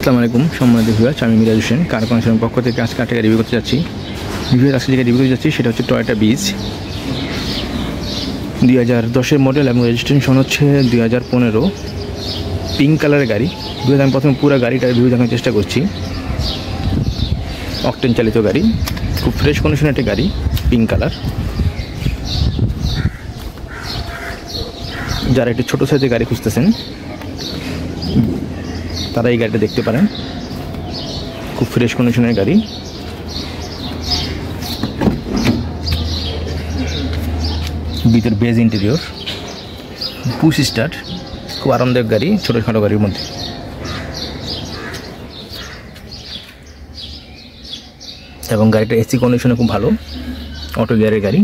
আসসালামু আলাইকুম সম্মানিত ভিউয়ার্স, আমি মিরাজ হোসেন কার কনসার্ন পক্ষ থেকে আজকে একটা রিভিউ করতে যাচ্ছি। আজকে যেটা রিভিউ করতে যাচ্ছি সেটা হচ্ছে টয়োটা বিজ 2010-এর মডেল এবং রেজিস্ট্রেশন হচ্ছে 2015 পিঙ্ক কালারের গাড়ি। আমি প্রথমে পুরো গাড়িটার রিভিউ দেখানোর চেষ্টা করছি। অকটেন চালিত গাড়ি, খুব ফ্রেশ কন্ডিশনের একটা গাড়ি, পিঙ্ক কালার। যারা একটু ছোটো সাইজের গাড়ি খুঁজতেছেন তারা এই গাড়িটা দেখতে পারেন, খুব ফ্রেশ কন্ডিশনের গাড়ি। ভিতর বেজ ইন্টেরিয়র, পুশ স্টার্ট, খুব আরামদায়ক গাড়ি ছোটোখাটো গাড়ির মধ্যে। এবং গাড়িটা এসি কন্ডিশনে খুব ভালো, অটো গিয়ারের গাড়ি।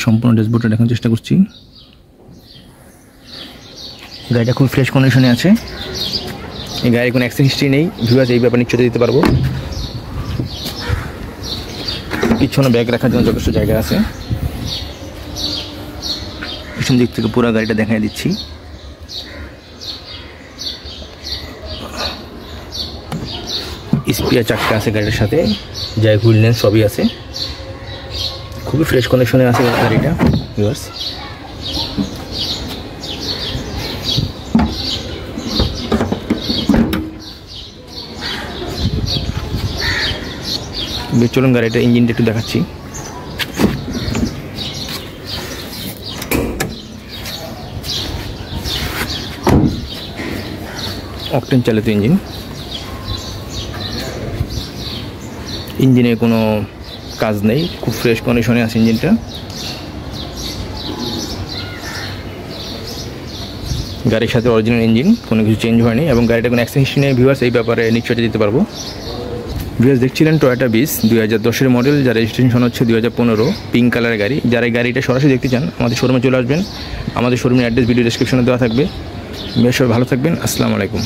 সম্পূর্ণ ড্যাশবোর্ডটা দেখানোর চেষ্টা করছি। গাড়িটা খুব ফ্রেশ কন্ডিশনে আছে। এই গাড়ির কোনো অ্যাক্সিডেন্ট হিস্ট্রি নেই। ভিউয়ার্স এই ব্যাপারে নিশ্চয়তা দিতে পারবো। পিছনে ব্যাগ রাখার জন্য যথেষ্ট জায়গা আছে। পিছন দিক থেকে পুরো গাড়িটা দেখাই দিচ্ছি। স্পিয়ার চাক্কা আছে গাড়িটার সাথে, যাই হুইল লেন্স সবই আছে। খুবই ফ্রেশ কন্ডিশনে আছে গাড়িটা ভিউয়ার্স। চলুন গাড়িটা ইঞ্জিনটা একটু দেখাচ্ছি। অকটেন চালিত ইঞ্জিন, ইঞ্জিনে কোনো কাজ নেই, খুব ফ্রেশ কন্ডিশনে আছে ইঞ্জিনটা। গাড়ির সাথে অরিজিনাল ইঞ্জিন, কোনো কিছু চেঞ্জ হয়নি এবং গাড়িটা কোনো অ্যাক্সিডেন্ট হিস্ট্রি নেই। ভিউয়ার্স এই ব্যাপারে নিশ্চয়তা দিতে পারবো। ভিউয়ার্স দেখছিলেন টয়োটা বিজ 2010-এর মডেল, যার রেজিস্ট্রেশন হচ্ছে 2015 পিঙ্ক কালারের গাড়ি। যারা এই গাড়িটা সরাসরি দেখতে চান আমাদের শোরুমে চলে আসবেন। আমাদের শোরুমের অ্যাড্রেস ভিডিও ডেসক্রিপশনে দেওয়া থাকবে। বেশ ভালো থাকবেন। আসসালামু আলাইকুম।